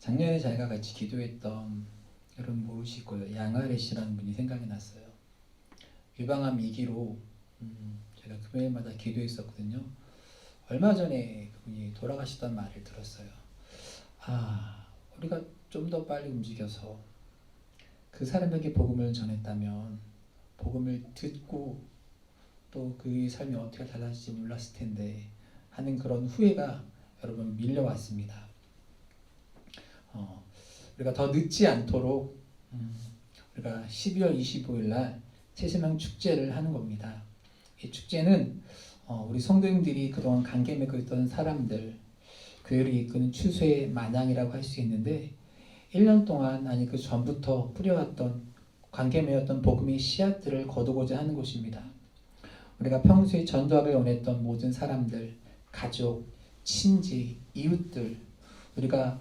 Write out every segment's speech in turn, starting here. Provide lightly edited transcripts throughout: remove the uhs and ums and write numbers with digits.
작년에 저희가 같이 기도했던 여러분 모르실 거예요. 양아래 씨라는 분이 생각이 났어요. 유방암 2기로 제가 금요일마다 기도했었거든요. 얼마 전에 그분이 돌아가시던 말을 들었어요. 우리가 좀 더 빨리 움직여서 그 사람에게 복음을 전했다면 복음을 듣고 또 그의 삶이 어떻게 달라질지 몰랐을 텐데 하는 그런 후회가 여러분 밀려왔습니다. 우리가 더 늦지 않도록 우리가 12월 25일 날 새세명 축제를 하는 겁니다. 이 축제는 우리 성도님들이 그동안 관계 맺고 있던 사람들, 교회를 이끄는 추수의 마냥이라고 할 수 있는데 1년 동안 아니 그 전부터 뿌려왔던 관계 맺었던 복음의 씨앗들을 거두고자 하는 것입니다. 우리가 평소에 전도하길 원했던 모든 사람들, 가족, 친지, 이웃들, 우리가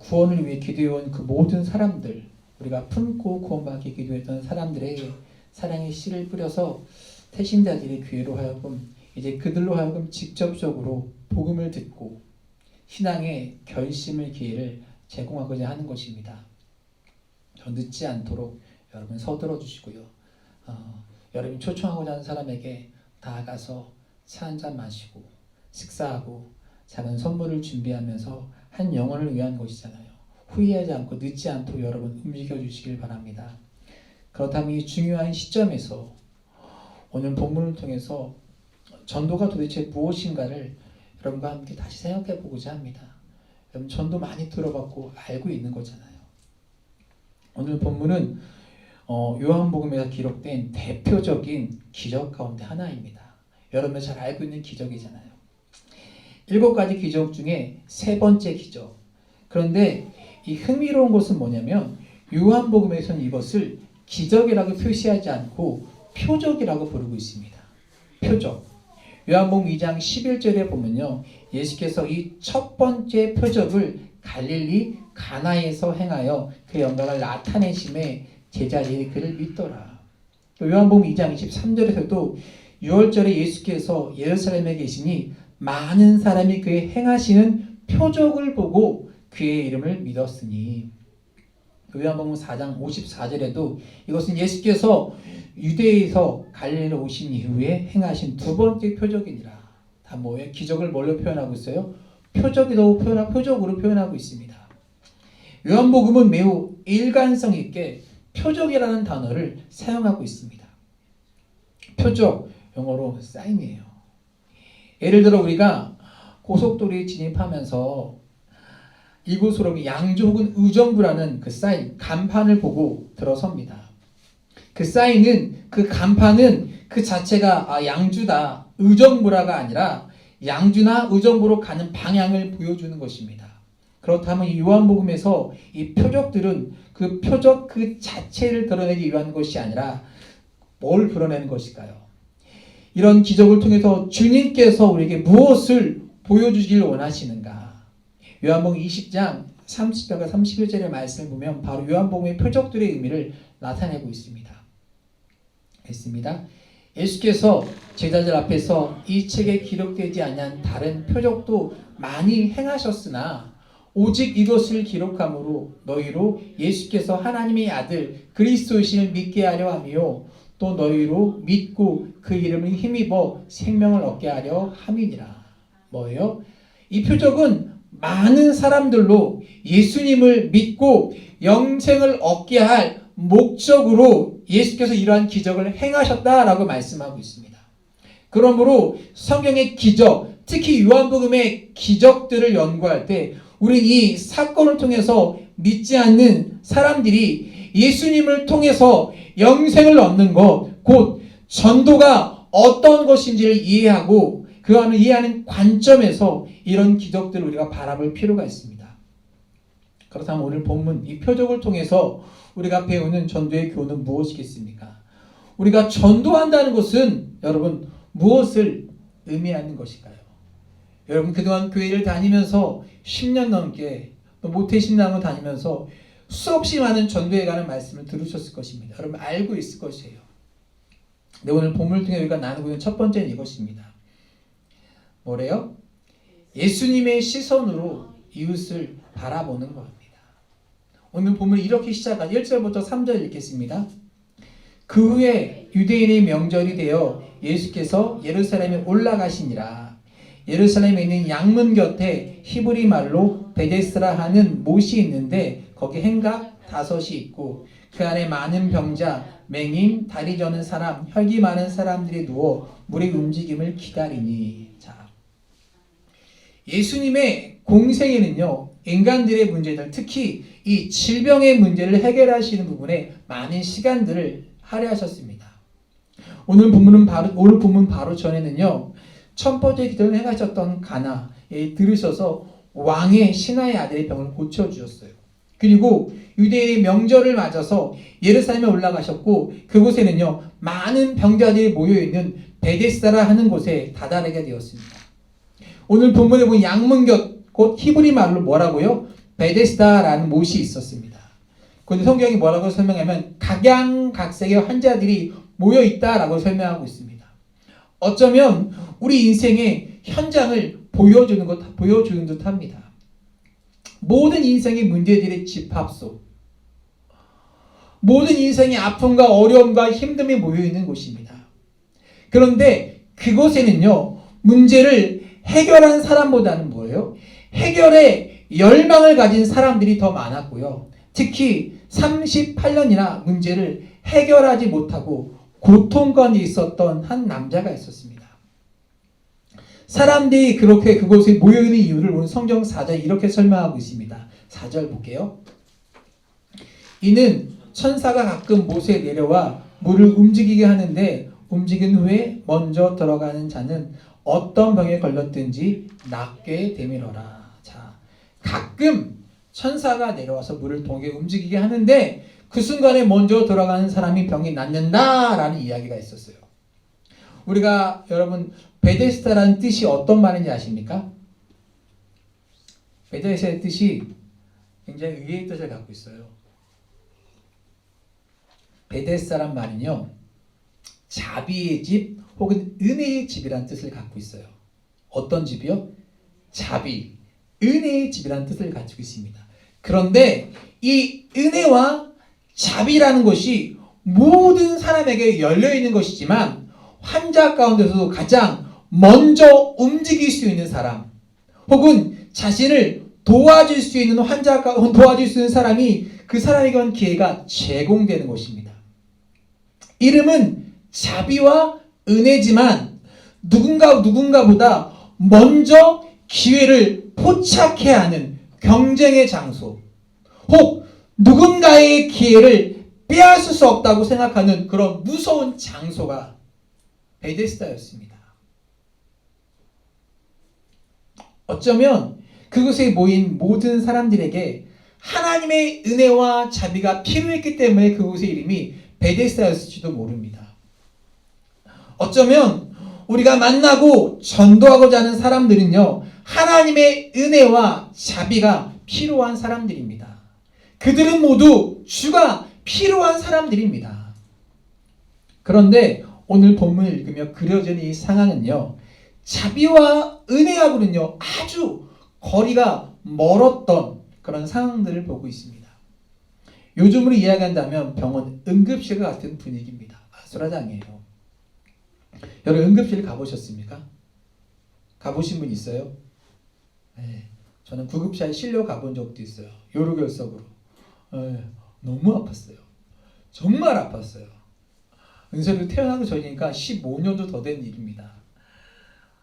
구원을 위해 기도해온 그 모든 사람들, 우리가 품고 구원받기 기도했던 사람들에게 사랑의 씨를 뿌려서 태신자들이 교회로 하여금 이제 그들로 하여금 직접적으로 복음을 듣고 신앙의 결심을 기회를 제공하고자 하는 것입니다. 더 늦지 않도록 여러분 서둘러 주시고요. 여러분이 초청하고자 하는 사람에게 다가가서 차 한잔 마시고 식사하고 작은 선물을 준비하면서 한 영혼을 위한 것이잖아요. 후회하지 않고 늦지 않도록 여러분 움직여 주시길 바랍니다. 그렇다면 이 중요한 시점에서 오늘 본문을 통해서 전도가 도대체 무엇인가를 여러분과 함께 다시 생각해 보고자 합니다. 여러분 전도 많이 들어봤고 알고 있는 거잖아요. 오늘 본문은 요한복음에서 기록된 대표적인 기적 가운데 하나입니다. 여러분 잘 알고 있는 기적이잖아요. 7가지 기적 중에 3번째 기적. 그런데 이 흥미로운 것은 뭐냐면 요한복음에서는 이것을 기적이라고 표시하지 않고 표적이라고 부르고 있습니다. 표적. 요한복음 2장 11절에 보면요. 예수께서 이 첫 번째 표적을 갈릴리 가나에서 행하여 그 영광을 나타내심에 제자들이 그를 믿더라. 또 요한복음 2장 23절에서도 6월절에 예수께서 예루살렘에 계시니 많은 사람이 그의 행하시는 표적을 보고 그의 이름을 믿었으니. 요한복음 4장 54절에도 이것은 예수께서 유대에서 갈릴리로 오신 이후에 행하신 2번째 표적이니라. 다 뭐예요? 기적을 뭘로 표현하고 있어요? 표적으로 표현하고 있습니다. 요한복음은 매우 일관성 있게 표적이라는 단어를 사용하고 있습니다. 표적, 영어로 사인이에요. 예를 들어 우리가 고속도로에 진입하면서 이곳으로 양주 혹은 의정부라는 그 사인, 간판을 보고 들어섭니다. 그 사인은, 그 간판은 그 자체가 양주다, 의정부라가 아니라 양주나 의정부로 가는 방향을 보여주는 것입니다. 그렇다면 이 요한복음에서 이 표적들은 그 표적 그 자체를 드러내기 위한 것이 아니라 뭘 드러내는 것일까요? 이런 기적을 통해서 주님께서 우리에게 무엇을 보여주길 원하시는가? 요한복음 20장 30절과 31절의 말씀을 보면 바로 요한복음의 표적들의 의미를 나타내고 있습니다. 예수께서 제자들 앞에서 이 책에 기록되지 않은 다른 표적도 많이 행하셨으나 오직 이것을 기록함으로 너희로 예수께서 하나님의 아들 그리스도이심을 믿게 하려 하며 또 너희로 믿고 그 이름을 힘입어 생명을 얻게 하려 함이니라. 뭐예요? 이 표적은 많은 사람들로 예수님을 믿고 영생을 얻게 할 목적으로 예수께서 이러한 기적을 행하셨다라고 말씀하고 있습니다. 그러므로 성경의 기적, 특히 요한복음의 기적들을 연구할 때 우리는 이 사건을 통해서 믿지 않는 사람들이 예수님을 통해서 영생을 얻는 것, 곧 전도가 어떤 것인지를 이해하고 그 안을 이해하는 관점에서 이런 기적들을 우리가 바라볼 필요가 있습니다. 그렇다면 오늘 본문 이 표적을 통해서 우리가 배우는 전도의 교훈은 무엇이겠습니까? 우리가 전도한다는 것은 여러분 무엇을 의미하는 것일까요? 여러분 그동안 교회를 다니면서 10년 넘게 또 모태신앙을 다니면서 수없이 많은 전도에 관한 말씀을 들으셨을 것입니다. 여러분 알고 있을 것이에요. 근데 오늘 본문을 통해 우리가 나누고 있는 첫 번째는 이것입니다. 뭐래요? 예수님의 시선으로 이웃을 바라보는 겁니다. 오늘 본문을 이렇게 시작한 1절부터 3절 읽겠습니다. 그 후에 유대인의 명절이 되어 예수께서 예루살렘에 올라가시니라. 예루살렘에 있는 양문 곁에 히브리 말로 베데스라 하는 못이 있는데 거기 행각 5이 있고 그 안에 많은 병자, 맹인, 다리 저는 사람, 혈기 많은 사람들이 누워 물의 움직임을 기다리니. 자, 예수님의 공생에는요, 인간들의 문제들, 특히 이 질병의 문제를 해결하시는 부분에 많은 시간들을 할애하셨습니다. 오늘 본문 바로 전에는요, 첫 번째 기도를 행하셨던 가나에 들으셔서 왕의 신하의 아들의 병을 고쳐주셨어요. 그리고 유대인의 명절을 맞아서 예루살렘에 올라가셨고 그곳에는요 많은 병자들이 모여있는 베데스다라 하는 곳에 다다르게 되었습니다. 오늘 본문에 보면 양문 곁 곧 히브리 말로 뭐라고요? 베데스다라는 못이 있었습니다. 그런데 성경이 뭐라고 설명하면 각양각색의 환자들이 모여있다라고 설명하고 있습니다. 어쩌면 우리 인생의 현장을 보여주는 듯합니다. 모든 인생의 문제들의 집합소, 모든 인생의 아픔과 어려움과 힘듦이 모여있는 곳입니다. 그런데 그곳에는요, 문제를 해결한 사람보다는 뭐예요? 해결의 열망을 가진 사람들이 더 많았고요. 특히 38년이나 문제를 해결하지 못하고 고통감이 있었던 한 남자가 있었습니다. 사람들이 그렇게 그곳에 모여있는 이유를 오늘 성경 4절 이렇게 설명하고 있습니다. 4절 볼게요. 이는 천사가 가끔 못에 내려와 물을 움직이게 하는데 움직인 후에 먼저 들어가는 자는 어떤 병에 걸렸든지 낫게 되밀어라. 자, 가끔 천사가 내려와서 물을 동하게 움직이게 하는데 그 순간에 먼저 들어가는 사람이 병이 낫는다라는 이야기가 있었어요. 우리가 여러분 베데스다라는 뜻이 어떤 말인지 아십니까? 베데스다의 뜻이 굉장히 의외의 뜻을 갖고 있어요. 베데스다란 말은요, 자비의 집 혹은 은혜의 집이라는 뜻을 갖고 있어요. 어떤 집이요? 자비, 은혜의 집이라는 뜻을 가지고 있습니다. 그런데 이 은혜와 자비라는 것이 모든 사람에게 열려있는 것이지만 환자 가운데서도 가장 먼저 움직일 수 있는 사람 혹은 자신을 도와줄 수 있는 도와줄 수 있는 사람이 그 사람에게 기회가 제공되는 것입니다. 이름은 자비와 은혜지만 누군가보다 먼저 기회를 포착해야 하는 경쟁의 장소, 혹 누군가의 기회를 빼앗을 수 없다고 생각하는 그런 무서운 장소가 베데스다였습니다. 어쩌면 그곳에 모인 모든 사람들에게 하나님의 은혜와 자비가 필요했기 때문에 그곳의 이름이 베데스다였을지도 모릅니다. 어쩌면 우리가 만나고 전도하고자 하는 사람들은요, 하나님의 은혜와 자비가 필요한 사람들입니다. 그들은 모두 주가 필요한 사람들입니다. 그런데 오늘 본문을 읽으며 그려지는 이 상황은요, 자비와 은혜하고는요 아주 거리가 멀었던 그런 상황들을 보고 있습니다. 요즘으로 이야기한다면 병원 응급실 같은 분위기입니다. 아수라장이에요. 여러분 응급실 가보셨습니까? 가보신 분 있어요? 네, 저는 구급차에 실려 가본 적도 있어요. 요로결석으로. 너무 아팠어요. 정말 아팠어요. 은서도 태어나고 전이니까 15년도 더 된 일입니다.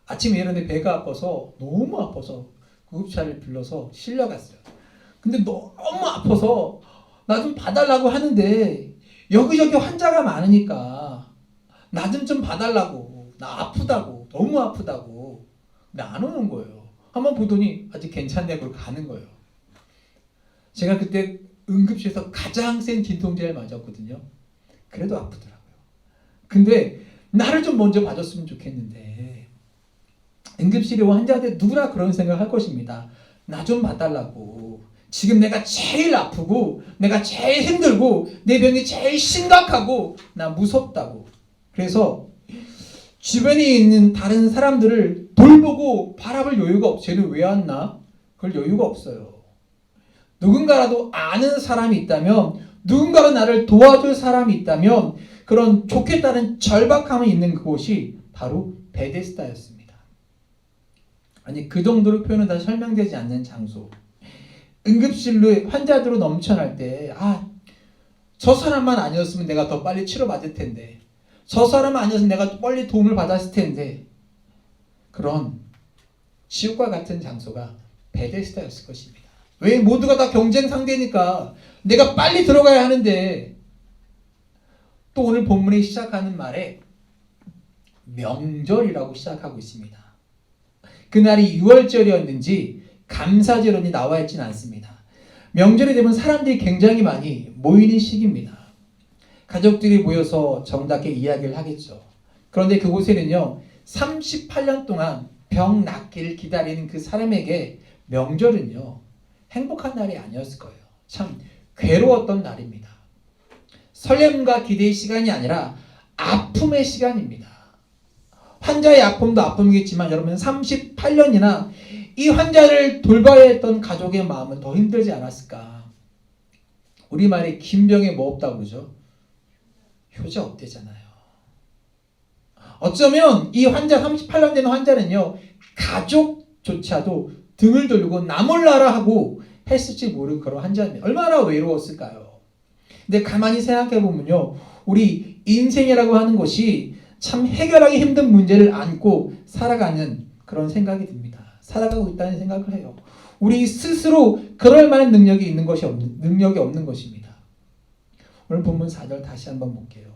아침에 일어났는데 배가 아파서 너무 아파서 구급차를 불러서 실려갔어요. 근데 너무 아파서 나 좀 봐달라고 하는데 여기저기 환자가 많으니까 나 좀 봐달라고, 나 아프다고, 너무 아프다고. 근데 안 오는 거예요. 한번 보더니 아직 괜찮냐고 가는 거예요. 제가 그때 응급실에서 가장 센 진통제를 맞았거든요. 그래도 아프더라고요. 근데 나를 좀 먼저 봐줬으면 좋겠는데 응급실에 온 환자들 누구나 그런 생각할 것입니다. 나 좀 봐달라고. 지금 내가 제일 아프고 내가 제일 힘들고 내 병이 제일 심각하고 나 무섭다고. 그래서 주변에 있는 다른 사람들을 돌보고 바라볼 여유가 없어요. 쟤는 왜 왔나? 그럴 여유가 없어요. 누군가라도 아는 사람이 있다면, 누군가가 나를 도와줄 사람이 있다면 그런 좋겠다는 절박함이 있는 그곳이 바로 베데스다였습니다. 아니 그 정도로 표현은 다 설명되지 않는 장소. 응급실로 환자들로 넘쳐날 때 저 사람만 아니었으면 내가 더 빨리 치료받을 텐데, 저 사람만 아니었으면 내가 빨리 도움을 받았을 텐데, 그런 지옥과 같은 장소가 베데스다였을 것입니다. 왜? 모두가 다 경쟁 상대니까 내가 빨리 들어가야 하는데. 또 오늘 본문이 시작하는 말에 명절이라고 시작하고 있습니다. 그날이 6월절이었는지 감사절이 나와 있지는 않습니다. 명절이 되면 사람들이 굉장히 많이 모이는 시기입니다. 가족들이 모여서 정답게 이야기를 하겠죠. 그런데 그곳에는요, 38년 동안 병 낫기를 기다리는 그 사람에게 명절은요, 행복한 날이 아니었을 거예요. 참 괴로웠던 날입니다. 설렘과 기대의 시간이 아니라 아픔의 시간입니다. 환자의 아픔도 아픔이겠지만 여러분 38년이나 이 환자를 돌봐야 했던 가족의 마음은 더 힘들지 않았을까. 우리말에 긴병에 뭐 없다고 그러죠? 효자 없대잖아요. 어쩌면 이 환자 38년 된 환자는요, 가족조차도 등을 돌리고 나 몰라라 하고 했을지 모르는 그런 환자입니다. 얼마나 외로웠을까요? 근데 가만히 생각해 보면요, 우리 인생이라고 하는 것이 참 해결하기 힘든 문제를 안고 살아가는 그런 생각이 듭니다. 살아가고 있다는 생각을 해요. 우리 스스로 그럴 만한 능력이 없는 것입니다. 오늘 본문 4절 다시 한번 볼게요.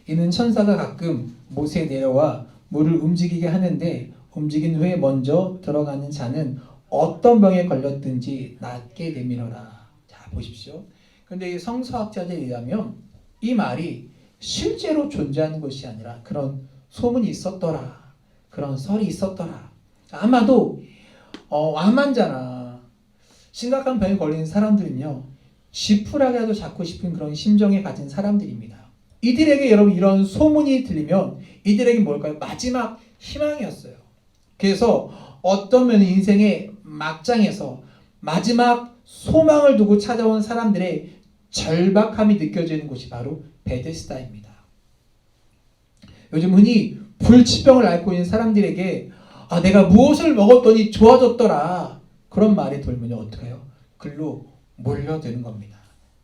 이는 천사가 가끔 못에 내려와 물을 움직이게 하는데 움직인 후에 먼저 들어가는 자는 어떤 병에 걸렸든지 낫게 되밀어라. 자, 보십시오. 근데 이 성서학자들에 의하면 이 말이 실제로 존재하는 것이 아니라 그런 소문이 있었더라, 그런 설이 있었더라. 아마도 암 환자나 심각한 병에 걸린 사람들은요, 지푸라기라도 잡고 싶은 그런 심정에 가진 사람들입니다. 이들에게 여러분 이런 소문이 들리면 이들에게 뭘까요? 마지막 희망이었어요. 그래서 어떤 면은 인생의 막장에서 마지막 소망을 두고 찾아온 사람들의 절박함이 느껴지는 곳이 바로 베데스다입니다. 요즘 흔히 불치병을 앓고 있는 사람들에게 내가 무엇을 먹었더니 좋아졌더라, 그런 말이 돌면요, 어떻게 해요? 글로 몰려드는 겁니다.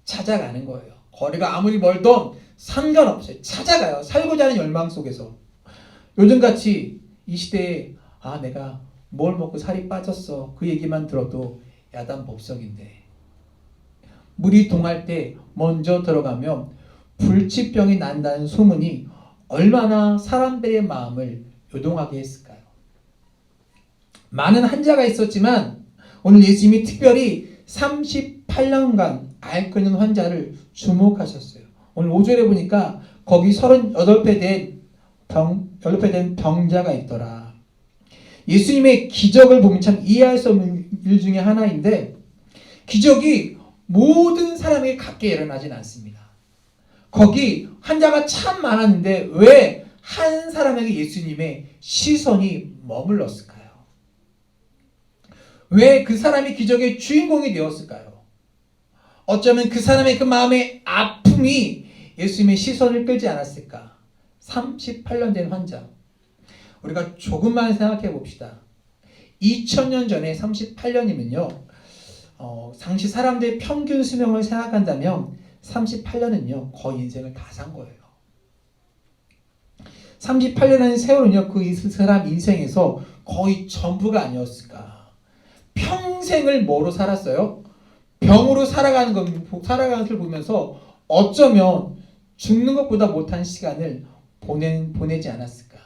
찾아가는 거예요. 거리가 아무리 멀던 상관없어요. 찾아가요. 살고자 하는 열망 속에서. 요즘같이 이 시대에 내가 뭘 먹고 살이 빠졌어, 그 얘기만 들어도 야단법석인데, 물이 동할 때 먼저 들어가면 불치병이 난다는 소문이 얼마나 사람들의 마음을 요동하게 했을까요? 많은 환자가 있었지만 오늘 예수님이 특별히 38년간 앓고 있는 환자를 주목하셨어요. 오늘 5절에 보니까 거기 38배 된 병자가 있더라. 예수님의 기적을 보면 참 이해할 수 없는 일 중에 하나인데, 기적이 모든 사람에게 같게 일어나진 않습니다. 거기 환자가 참 많았는데 왜 한 사람에게 예수님의 시선이 머물렀을까요? 왜 그 사람이 기적의 주인공이 되었을까요? 어쩌면 그 사람의 그 마음의 아픔이 예수님의 시선을 끌지 않았을까? 38년 된 환자. 우리가 조금만 생각해 봅시다. 2000년 전에 38년이면요, 당시 사람들의 평균 수명을 생각한다면 38년은요, 거의 인생을 다 산 거예요. 38년이라는 세월은요, 그 사람 인생에서 거의 전부가 아니었을까. 평생을 뭐로 살았어요? 병으로 살아가는 것을 보면서 어쩌면 죽는 것보다 못한 시간을 보내지 않았을까.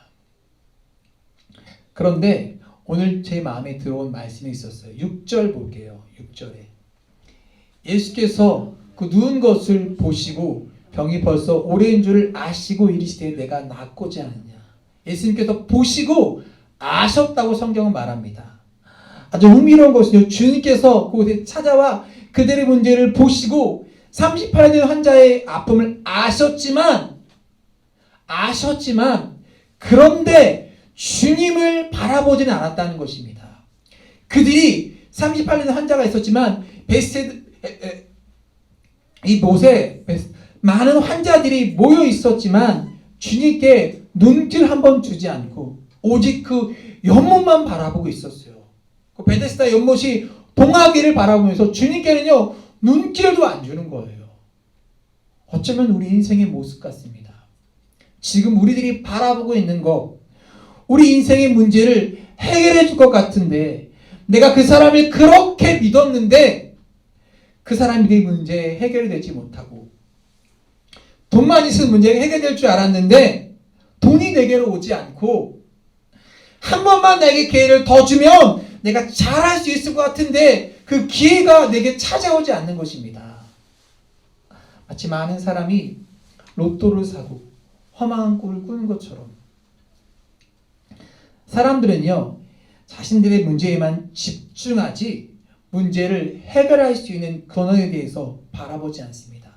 그런데 오늘 제 마음에 들어온 말씀이 있었어요. 6절 볼게요. 6절에 예수께서 그 누운 것을 보시고 병이 벌써 오래인 줄을 아시고 이르시되 내가 낫고자 하느냐. 예수님께서 보시고 아셨다고 성경은 말합니다. 아주 흥미로운 것은요, 주님께서 그곳에 찾아와 그들의 문제를 보시고 38년 된 환자의 아픔을 아셨지만 그런데 주님을 바라보지는 않았다는 것입니다. 그들이 38년 환자가 있었지만 이곳에 많은 환자들이 모여 있었지만 주님께 눈길 한번 주지 않고 오직 그 연못만 바라보고 있었어요. 그 베데스다 연못이 동하기를 바라보면서 주님께는요 눈길도 안 주는 거예요. 어쩌면 우리 인생의 모습 같습니다. 지금 우리들이 바라보고 있는 것, 우리 인생의 문제를 해결해 줄 것 같은데 내가 그 사람을 그렇게 믿었는데 그 사람이 내 문제 해결되지 못하고 돈만 있으면 문제가 해결될 줄 알았는데 돈이 내게로 오지 않고 한 번만 내게 기회를 더 주면 내가 잘할 수 있을 것 같은데 그 기회가 내게 찾아오지 않는 것입니다. 마치 많은 사람이 로또를 사고 허망한 꿈을 꾸는 것처럼 사람들은요 자신들의 문제에만 집중하지 문제를 해결할 수 있는 근원에 대해서 바라보지 않습니다.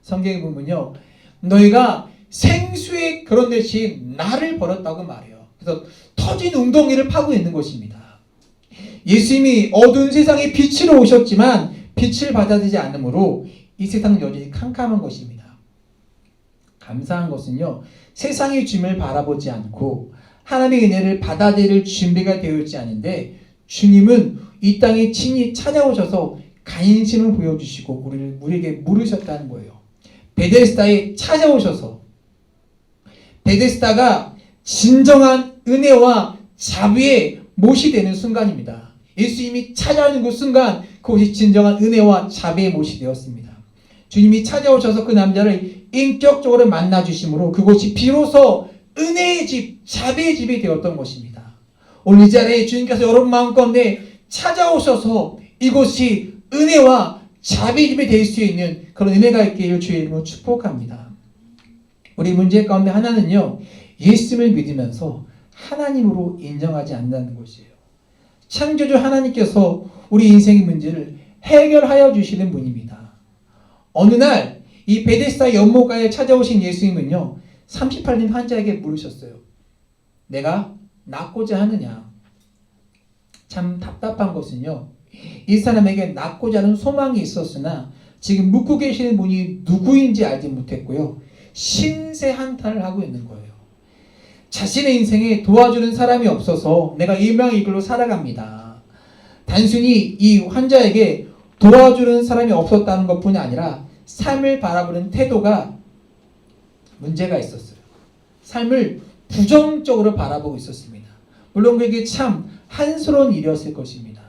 성경에 보면요 너희가 생수의 그런 대신 나를 버렸다고 말해요. 그래서 터진 웅덩이를 파고 있는 것입니다. 예수님이 어두운 세상에 빛으로 오셨지만 빛을 받아들이지 않으므로 이 세상은 여전히 캄캄한 것입니다. 감사한 것은요 세상의 주님을 바라보지 않고 하나님의 은혜를 받아들일 준비가 되어 있지 않은데 주님은 이 땅에 친히 찾아오셔서 관심을 보여주시고 우리에게 물으셨다는 거예요. 베데스다에 찾아오셔서 베데스다가 진정한 은혜와 자비의 못이 되는 순간입니다. 예수님이 찾아오는 그 순간 그것이 진정한 은혜와 자비의 못이 되었습니다. 주님이 찾아오셔서 그 남자를 인격적으로 만나주심으로 그곳이 비로소 은혜의 집, 자비의 집이 되었던 것입니다. 오늘 이 자리에 주님께서 여러분 마음가운데 찾아오셔서 이곳이 은혜와 자비의 집이 될 수 있는 그런 은혜가 있기를 주의 이름으로 축복합니다. 우리 문제 가운데 하나는요 예수님을 믿으면서 하나님으로 인정하지 않는다는 것이에요. 창조주 하나님께서 우리 인생의 문제를 해결하여 주시는 분입니다. 어느 날 이 베데스다 연못가에 찾아오신 예수님은요 38년 환자에게 물으셨어요. 내가 낫고자 하느냐? 참 답답한 것은요 이 사람에게 낫고자 하는 소망이 있었으나 지금 묻고 계시는 분이 누구인지 알지 못했고요 신세 한탄을 하고 있는 거예요. 자신의 인생에 도와주는 사람이 없어서 내가 일망이길로 살아갑니다. 단순히 이 환자에게 도와주는 사람이 없었다는 것뿐이 아니라 삶을 바라보는 태도가 문제가 있었어요. 삶을 부정적으로 바라보고 있었습니다. 물론 그게 참 한스러운 일이었을 것입니다.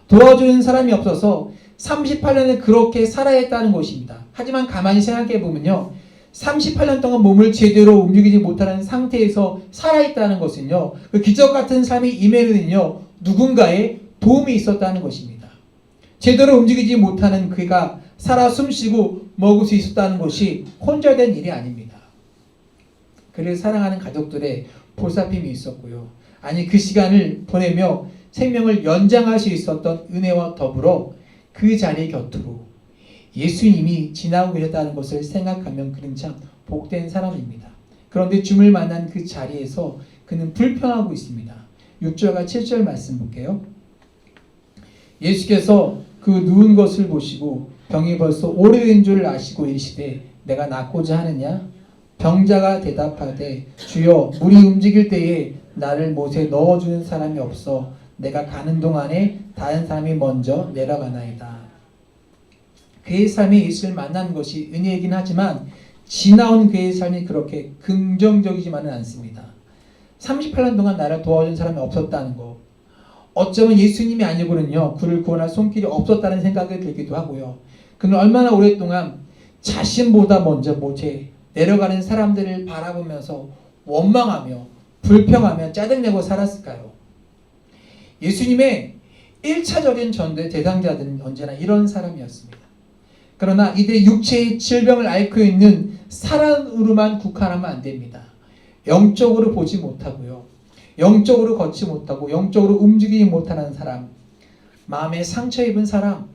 도와주는 사람이 없어서 38년을 그렇게 살아야 했다는 것입니다. 하지만 가만히 생각해 보면요 38년 동안 몸을 제대로 움직이지 못하는 상태에서 살아있다는 것은요 그 기적 같은 삶이 임에는요 누군가의 도움이 있었다는 것입니다. 제대로 움직이지 못하는 그가 살아 숨쉬고 먹을 수 있었다는 것이 혼자 된 일이 아닙니다. 그를 사랑하는 가족들의 보살핌이 있었고요. 아니 그 시간을 보내며 생명을 연장할 수 있었던 은혜와 더불어 그 자리 곁으로 예수님이 지나고 계셨다는 것을 생각하면 그는 참 복된 사람입니다. 그런데 주님을 만난 그 자리에서 그는 불평하고 있습니다. 6절과 7절 말씀 볼게요. 예수께서 그 누운 것을 보시고 병이 벌써 오래된 줄 아시고 이르시되 내가 낫고자 하느냐? 병자가 대답하되 주여 물이 움직일 때에 나를 못에 넣어주는 사람이 없어 내가 가는 동안에 다른 사람이 먼저 내려가나이다. 그의 삶이 예수를 만난 것이 은혜이긴 하지만 지나온 그의 삶이 그렇게 긍정적이지만은 않습니다. 38년 동안 나를 도와준 사람이 없었다는 것, 어쩌면 예수님이 아니고는요 그를 구원할 손길이 없었다는 생각이 들기도 하고요. 그는 얼마나 오랫동안 자신보다 먼저 못에 내려가는 사람들을 바라보면서 원망하며 불평하며 짜증내고 살았을까요? 예수님의 1차적인 전도의 대상자들은 언제나 이런 사람이었습니다. 그러나 이들의 육체의 질병을 앓고 있는 사람으로만 국한하면 안 됩니다. 영적으로 보지 못하고요. 영적으로 걷지 못하고 영적으로 움직이지 못하는 사람, 마음에 상처 입은 사람,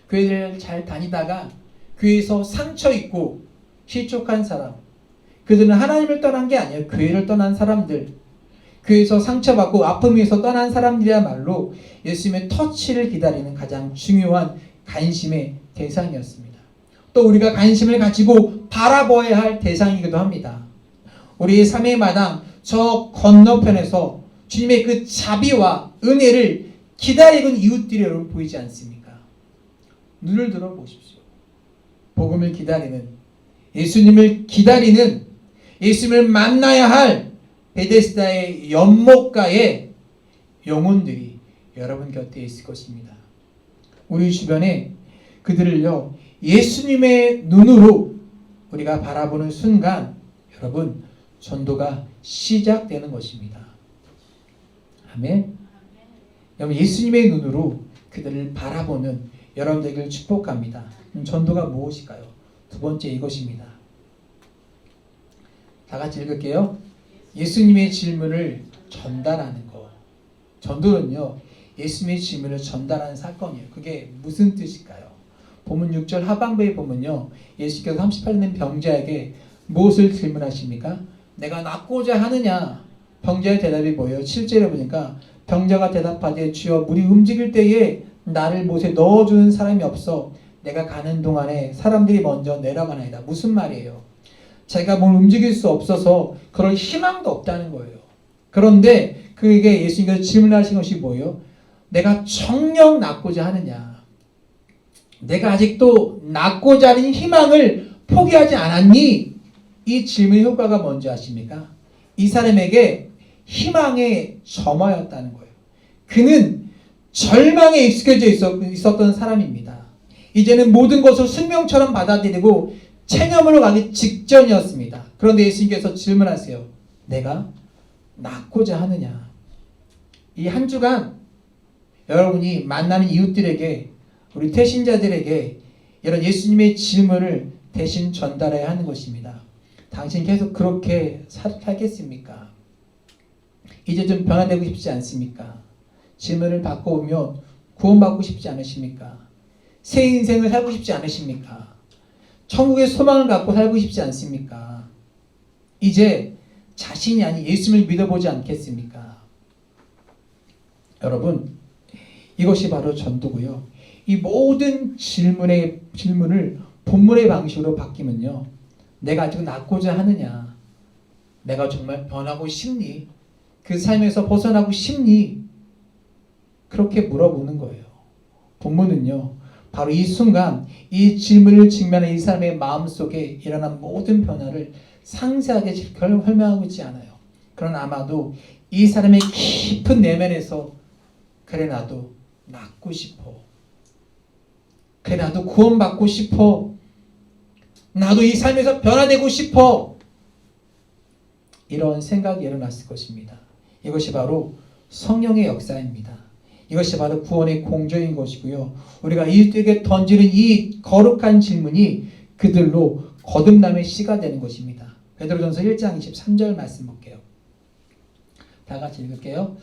교회를 잘 다니다가 교회에서 상처 입고 실족한 사람, 그들은 하나님을 떠난 게 아니에요. 교회를 떠난 사람들, 교회에서 상처받고 아픔에서 떠난 사람들이야말로 예수님의 터치를 기다리는 가장 중요한 관심의 대상이었습니다. 또 우리가 관심을 가지고 바라봐야 할 대상이기도 합니다. 우리의 삶의 마당 저 건너편에서 주님의 그 자비와 은혜를 기다리는 이웃들이 여러분 보이지 않습니까? 눈을 들어 보십시오. 복음을 기다리는, 예수님을 기다리는, 예수님을 만나야 할 베데스다의 연못가의 영혼들이 여러분 곁에 있을 것입니다. 우리 주변에 그들을요, 예수님의 눈으로 우리가 바라보는 순간 여러분 전도가 시작되는 것입니다. 아멘. 여러분 예수님의 눈으로 그들을 바라보는 여러분 되기를 축복합니다. 전도가 무엇일까요? 두 번째 이것입니다. 다 같이 읽을게요. 예수님의 질문을 전달하는 것. 전도는요, 예수님의 질문을 전달하는 사건이에요. 그게 무슨 뜻일까요? 본문 6절 하반부에 보면요, 예수께서 38년 된 병자에게 무엇을 질문하십니까? 내가 낫고자 하느냐? 병자의 대답이 뭐예요? 7절에 보니까 병자가 대답하되 주여 물이 움직일 때에 나를 못에 넣어주는 사람이 없어 내가 가는 동안에 사람들이 먼저 내려가나이다. 무슨 말이에요? 자기가 뭘 움직일 수 없어서 그럴 희망도 없다는 거예요. 그런데 그에게 예수님께서 질문하신 것이 뭐예요? 내가 정녕 낫고자 하느냐? 내가 아직도 낫고자 하는 희망을 포기하지 않았니? 이 질문의 효과가 뭔지 아십니까? 이 사람에게 희망의 점화였다는 거예요. 그는 절망에 익숙해져 있었던 사람입니다. 이제는 모든 것을 숙명처럼 받아들이고 체념으로 가기 직전이었습니다. 그런데 예수님께서 질문하세요. 내가 낫고자 하느냐? 이 한 주간 여러분이 만나는 이웃들에게, 우리 태신자들에게 이런 예수님의 질문을 대신 전달해야 하는 것입니다. 당신 계속 그렇게 살겠습니까? 이제 좀 변화되고 싶지 않습니까? 질문을 받고 오면 구원받고 싶지 않으십니까? 새 인생을 살고 싶지 않으십니까? 천국의 소망을 갖고 살고 싶지 않습니까? 이제 자신이 아닌 예수님을 믿어보지 않겠습니까? 여러분, 이것이 바로 전도고요. 이 모든 질문을 본문의 방식으로 바뀌면요, 내가 아직 낫고자 하느냐? 내가 정말 변하고 싶니? 그 삶에서 벗어나고 싶니? 그렇게 물어보는 거예요. 본문은요, 바로 이 순간 이 질문을 직면한 이 사람의 마음속에 일어난 모든 변화를 상세하게 설명하고 있지 않아요. 그러나 아마도 이 사람의 깊은 내면에서 그래 나도 낫고 싶어. 그래 나도 구원받고 싶어. 나도 이 삶에서 변화되고 싶어. 이런 생각이 일어났을 것입니다. 이것이 바로 성령의 역사입니다. 이것이 바로 구원의 공정인 것이고요. 우리가 이웃에게 던지는 이 거룩한 질문이 그들로 거듭남의 씨가 되는 것입니다. 베드로전서 1장 23절 말씀 볼게요. 다 같이 읽을게요.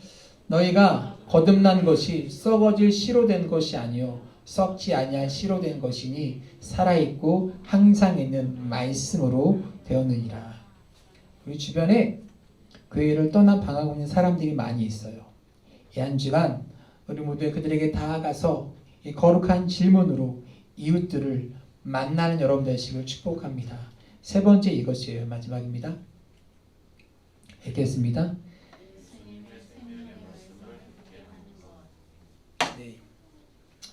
너희가 거듭난 것이 썩어질 씨로 된 것이 아니요 썩지 아니할 씨로 된 것이니 살아있고 항상 있는 말씀으로 되었느니라. 우리 주변에 교회를 떠나 방황하고 있는 사람들이 많이 있어요. 이 한 주간 우리 모두 그들에게 다가가서 이 거룩한 질문으로 이웃들을 만나는 여러분 되시길 축복합니다. 세 번째 이것이에요. 마지막입니다. 읽겠습니다. 네.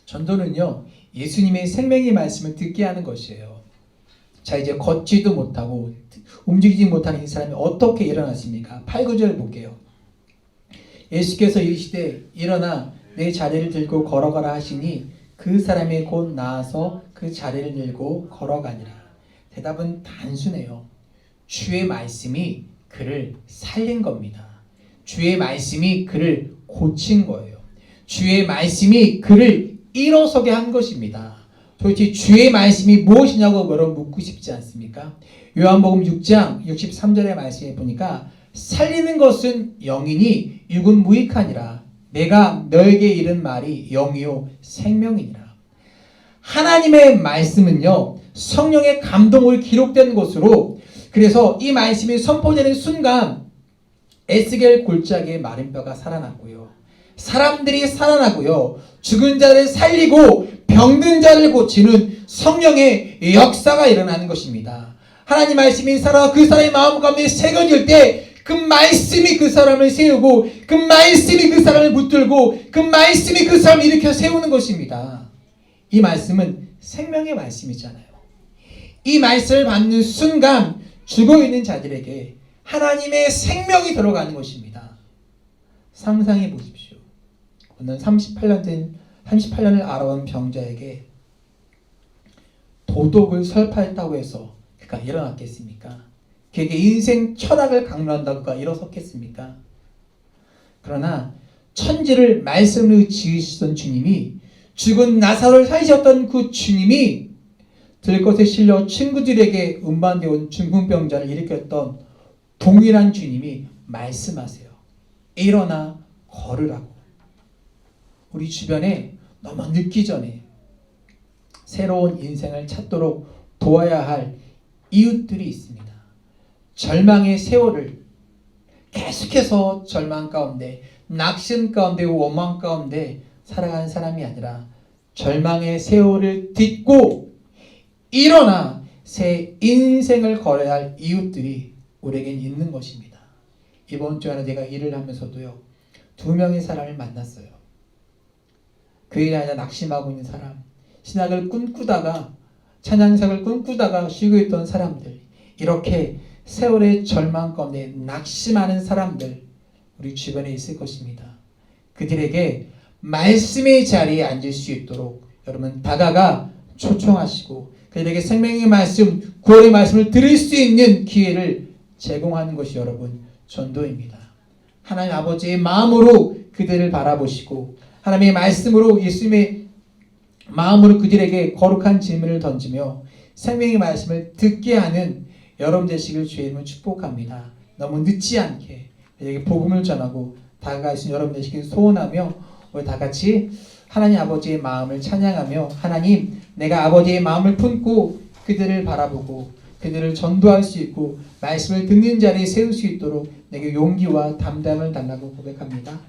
전도는요, 예수님의 생명의 말씀을 듣게 하는 것이에요. 자, 이제 걷지도 못하고 움직이지 못하는 이 사람이 어떻게 일어났습니까? 8, 9절 볼게요. 예수께서 이르시되 일어나 내 자리를 들고 걸어가라 하시니 그 사람이 곧 나아서 그 자리를 들고 걸어가니라. 대답은 단순해요. 주의 말씀이 그를 살린 겁니다. 주의 말씀이 그를 고친 거예요. 주의 말씀이 그를 일어서게 한 것입니다. 도대체 주의 말씀이 무엇이냐고 여러분 묻고 싶지 않습니까? 요한복음 6장 63절의 말씀에 보니까 살리는 것은 영이니 육은 무익하니라. 내가 너에게 이른 말이 영이요 생명이니라. 하나님의 말씀은요, 성령의 감동을 기록된 것으로, 그래서 이 말씀이 선포되는 순간 에스겔 골짜기에 마른 뼈가 살아났고요. 사람들이 살아나고요. 죽은 자를 살리고 병든 자를 고치는 성령의 역사가 일어나는 것입니다. 하나님 말씀이 살아 그 사람의 마음 가운데 새겨질 때 그 말씀이 그 사람을 세우고 그 말씀이 그 사람을 붙들고 그 말씀이 그 사람을 일으켜 세우는 것입니다. 이 말씀은 생명의 말씀이잖아요. 이 말씀을 받는 순간 죽어있는 자들에게 하나님의 생명이 들어가는 것입니다. 상상해 보십시오. 오늘 38년을 알아온 병자에게 도덕을 설파했다고 해서 그가 일어났겠습니까? 그에게 인생 철학을 강론한다고 그가 일어섰겠습니까? 그러나 천지를 말씀으로 지으시던 주님이, 죽은 나사로를 살리셨던 그 주님이 들것에 실려 친구들에게 운반되어 온 중풍병자를 일으켰던 동일한 주님이 말씀하세요. 일어나 걸으라고. 우리 주변에 너무 늦기 전에 새로운 인생을 찾도록 도와야 할 이웃들이 있습니다. 절망의 세월을 계속해서 절망 가운데, 낙심 가운데, 원망 가운데 살아가는 사람이 아니라 절망의 세월을 딛고 일어나 새 인생을 걸어야 할 이웃들이 우리에겐 있는 것입니다. 이번 주 안에 제가 일을 하면서도요, 2명의 사람을 만났어요. 그 일에 아니라 낙심하고 있는 사람, 신학을 꿈꾸다가, 찬양사를 꿈꾸다가 쉬고 있던 사람들, 이렇게 세월의 절망 가운데 낙심하는 사람들 우리 주변에 있을 것입니다. 그들에게 말씀의 자리에 앉을 수 있도록 여러분 다가가 초청하시고 그들에게 생명의 말씀, 구원의 말씀을 들을 수 있는 기회를 제공하는 것이 여러분 전도입니다. 하나님 아버지의 마음으로 그들을 바라보시고 하나님의 말씀으로, 예수님의 마음으로 그들에게 거룩한 질문을 던지며 생명의 말씀을 듣게 하는 여러분 되시길 주의 이름으로 축복합니다. 너무 늦지 않게 그들에게 복음을 전하고 다가갈 수 있는 여러분 되시길 소원하며 우리 다 같이 하나님 아버지의 마음을 찬양하며, 하나님, 내가 아버지의 마음을 품고 그들을 바라보고 그들을 전도할 수 있고 말씀을 듣는 자리에 세울 수 있도록 내게 용기와 담담을 달라고 고백합니다.